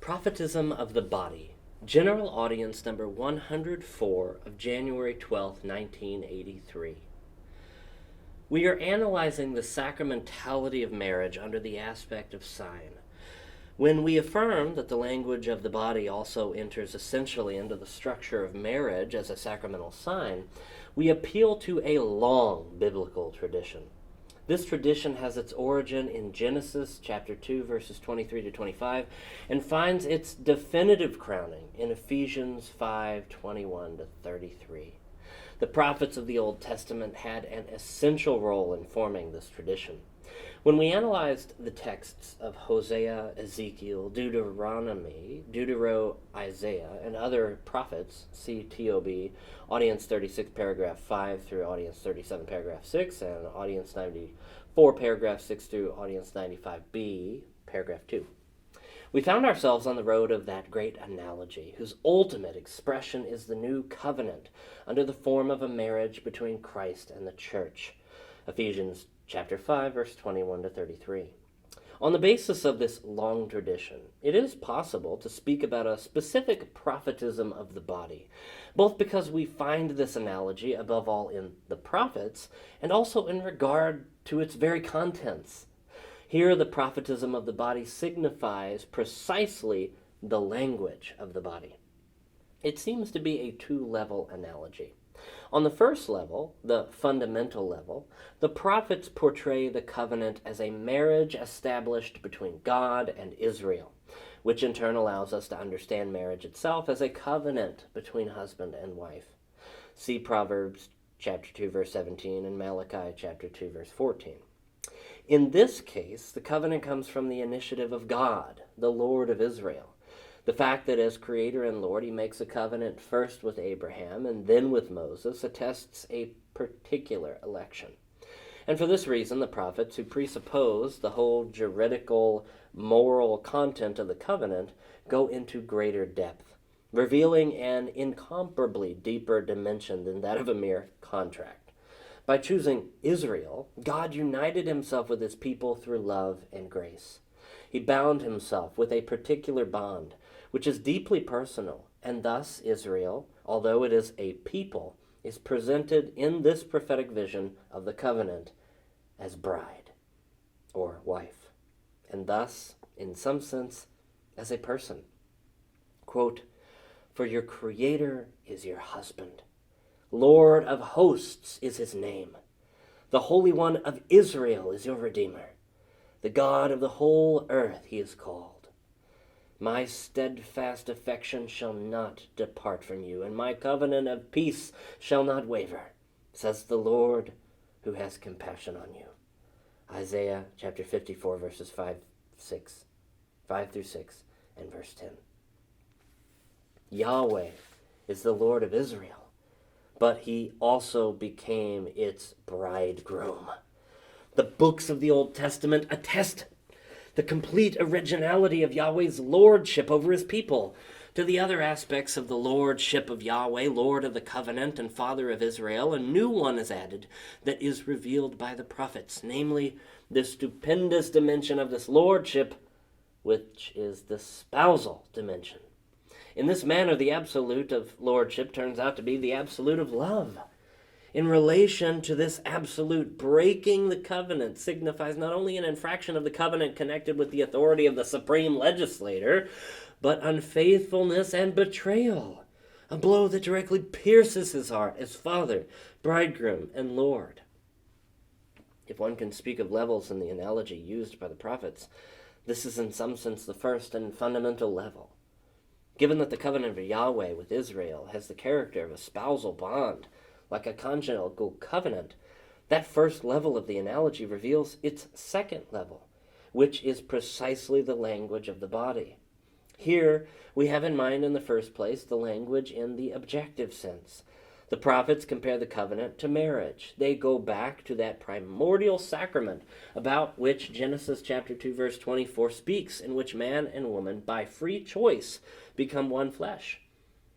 Prophetism of the Body, General Audience number 104 of January 12, 1983. We are analyzing the sacramentality of marriage under the aspect of sign. When we affirm that the language of the body also enters essentially into the structure of marriage as a sacramental sign, we appeal to a long biblical tradition. This tradition has its origin in Genesis chapter 2, verses 23 to 25, and finds its definitive crowning in Ephesians 5, 21 to 33. The prophets of the Old Testament had an essential role in forming this tradition. When we analyzed the texts of Hosea, Ezekiel, Deuteronomy, Isaiah, and other prophets, see TOB, Audience 36, paragraph 5 through Audience 37, paragraph 6, and Audience 94, paragraph 6 through Audience 95B, paragraph 2. We found ourselves on the road of that great analogy, whose ultimate expression is the new covenant under the form of a marriage between Christ and the church. Ephesians chapter 5, verse 21 to 33. On the basis of this long tradition, it is possible to speak about a specific prophetism of the body, both because we find this analogy above all in the prophets, and also in regard to its very contents. Here, the prophetism of the body signifies precisely the language of the body. It seems to be a two-level analogy. On the first level, the fundamental level, the prophets portray the covenant as a marriage established between God and Israel, which in turn allows us to understand marriage itself as a covenant between husband and wife. See Proverbs chapter 2, verse 17, and Malachi chapter 2, verse 14. In this case, the covenant comes from the initiative of God, the Lord of Israel. The fact that as Creator and Lord he makes a covenant first with Abraham and then with Moses attests a particular election. And for this reason, the prophets who presuppose the whole juridical, moral content of the covenant go into greater depth, revealing an incomparably deeper dimension than that of a mere contract. By choosing Israel, God united himself with his people through love and grace. He bound himself with a particular bond, which is deeply personal, and thus Israel, although it is a people, is presented in this prophetic vision of the covenant as bride or wife, and thus, in some sense, as a person. Quote, "For your Creator is your husband. Lord of hosts is his name. The Holy One of Israel is your Redeemer. The God of the whole earth he is called. My steadfast affection shall not depart from you, and my covenant of peace shall not waver, says the Lord who has compassion on you." Isaiah chapter 54, verses 5 through 6, and verse 10. Yahweh is the Lord of Israel, but he also became its bridegroom. The books of the Old Testament attest the complete originality of Yahweh's lordship over his people. To the other aspects of the lordship of Yahweh, Lord of the covenant and Father of Israel, a new one is added that is revealed by the prophets, namely the stupendous dimension of this lordship, which is the spousal dimension. In this manner, the absolute of lordship turns out to be the absolute of love. In relation to this absolute, breaking the covenant signifies not only an infraction of the covenant connected with the authority of the supreme legislator, but unfaithfulness and betrayal, a blow that directly pierces his heart as Father, Bridegroom, and Lord. If one can speak of levels in the analogy used by the prophets, this is in some sense the first and fundamental level. Given that the covenant of Yahweh with Israel has the character of a spousal bond, like a conjugal covenant, that first level of the analogy reveals its second level, which is precisely the language of the body. Here, we have in mind in the first place the language in the objective sense. The prophets compare the covenant to marriage. They go back to that primordial sacrament about which Genesis chapter 2, verse 24 speaks, in which man and woman, by free choice, become one flesh.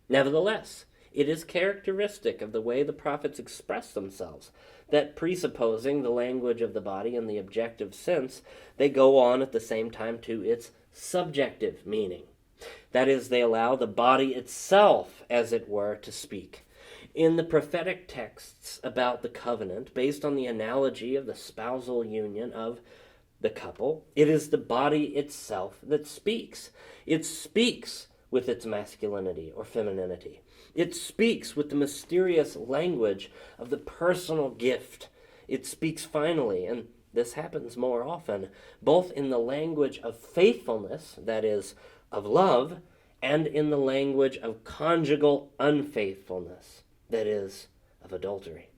Nevertheless, it is characteristic of the way the prophets express themselves that, presupposing the language of the body in the objective sense, they go on at the same time to its subjective meaning. That is, they allow the body itself, as it were, to speak. In the prophetic texts about the covenant, based on the analogy of the spousal union of the couple, it is the body itself that speaks. It speaks with its masculinity or femininity. It speaks with the mysterious language of the personal gift. It speaks finally, and this happens more often, both in the language of faithfulness, that is, of love, and in the language of conjugal unfaithfulness, that is, of adultery.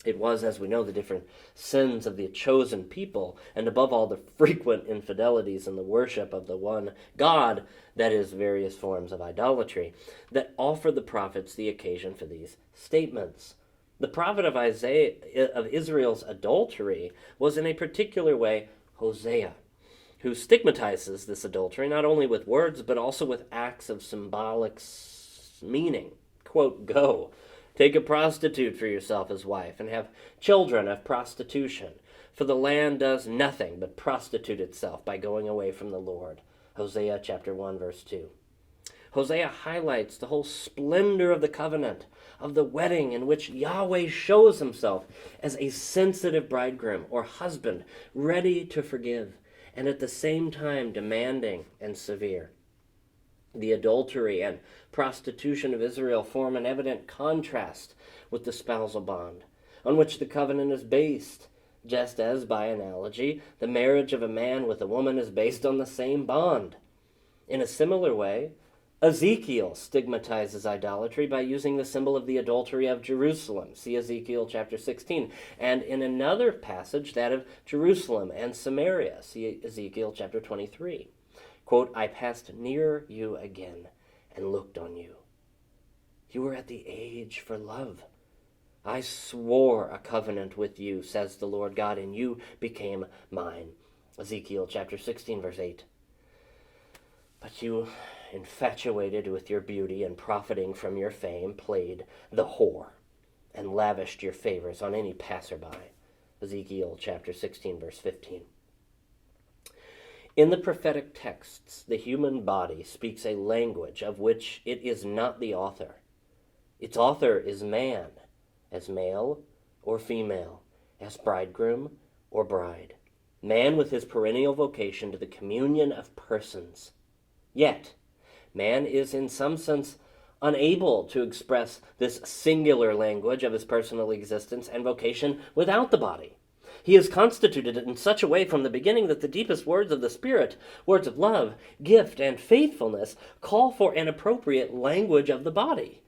It was, as we know, the different sins of the chosen people, and above all, the frequent infidelities in the worship of the one God, that is, various forms of idolatry, that offer the prophets the occasion for these statements. The prophet of Israel's adultery was in a particular way Hosea, who stigmatizes this adultery not only with words, but also with acts of symbolic meaning. Quote, "Go, take a prostitute for yourself as wife, and have children of prostitution, for the land does nothing but prostitute itself by going away from the Lord." Hosea chapter 1, verse 2. Hosea highlights the whole splendor of the covenant, of the wedding in which Yahweh shows himself as a sensitive bridegroom or husband, ready to forgive, and at the same time demanding and severe. The adultery and prostitution of Israel form an evident contrast with the spousal bond, on which the covenant is based, just as, by analogy, the marriage of a man with a woman is based on the same bond. In a similar way, Ezekiel stigmatizes idolatry by using the symbol of the adultery of Jerusalem. See Ezekiel chapter 16. And in another passage, that of Jerusalem and Samaria. See Ezekiel chapter 23. Quote, "I passed near you again and looked on you. You were at the age for love. I swore a covenant with you, says the Lord God, and you became mine." Ezekiel chapter 16, verse 8. "But you, infatuated with your beauty and profiting from your fame, played the whore and lavished your favors on any passerby." Ezekiel chapter 16, verse 15. In the prophetic texts, the human body speaks a language of which it is not the author. Its author is man, as male or female, as bridegroom or bride, man with his perennial vocation to the communion of persons. Yet, man is in some sense unable to express this singular language of his personal existence and vocation without the body. He is constituted in such a way from the beginning that the deepest words of the Spirit, words of love, gift, and faithfulness, call for an appropriate language of the body.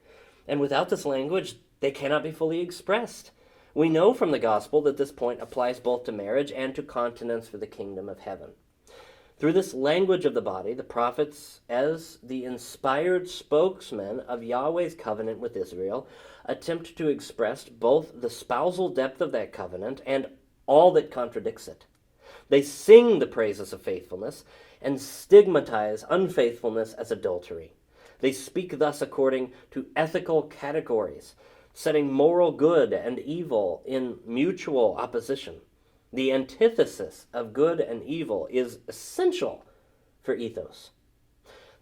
And without this language, they cannot be fully expressed. We know from the gospel that this point applies both to marriage and to continence for the kingdom of heaven. Through this language of the body, the prophets, as the inspired spokesmen of Yahweh's covenant with Israel, attempt to express both the spousal depth of that covenant and all that contradicts it. They sing the praises of faithfulness and stigmatize unfaithfulness as adultery. They speak thus according to ethical categories, setting moral good and evil in mutual opposition. The antithesis of good and evil is essential for ethos.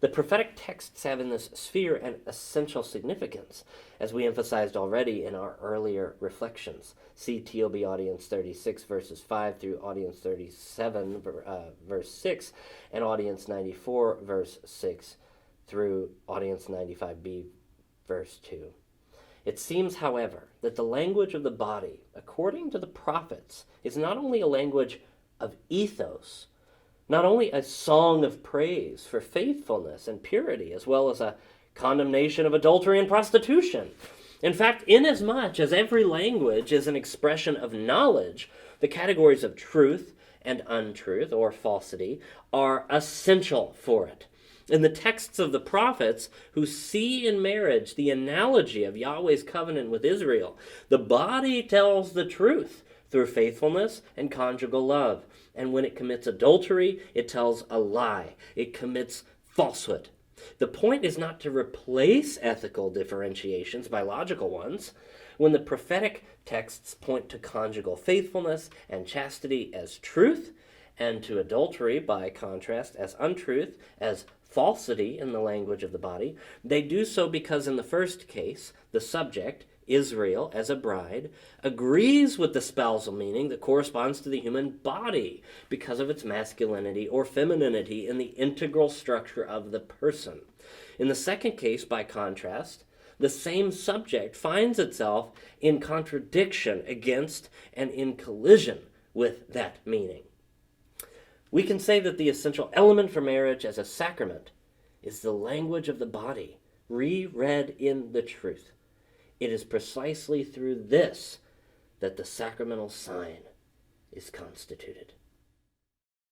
The prophetic texts have in this sphere an essential significance, as we emphasized already in our earlier reflections. See TOB Audience 36, verses 5 through Audience 37, verse 6, and Audience 94, verse 6 through Audience 95b, verse 2. It seems, however, that the language of the body, according to the prophets, is not only a language of ethos, not only a song of praise for faithfulness and purity, as well as a condemnation of adultery and prostitution. In fact, inasmuch as every language is an expression of knowledge, the categories of truth and untruth, or falsity, are essential for it. In the texts of the prophets, who see in marriage the analogy of Yahweh's covenant with Israel, the body tells the truth through faithfulness and conjugal love. And when it commits adultery, it tells a lie. It commits falsehood. The point is not to replace ethical differentiations by logical ones. When the prophetic texts point to conjugal faithfulness and chastity as truth, and to adultery, by contrast, as untruth, as falsity in the language of the body, they do so because in the first case, the subject, Israel as a bride, agrees with the spousal meaning that corresponds to the human body because of its masculinity or femininity in the integral structure of the person. In the second case, by contrast, the same subject finds itself in contradiction against and in collision with that meaning. We can say that the essential element for marriage as a sacrament is the language of the body, reread in the truth. It is precisely through this that the sacramental sign is constituted.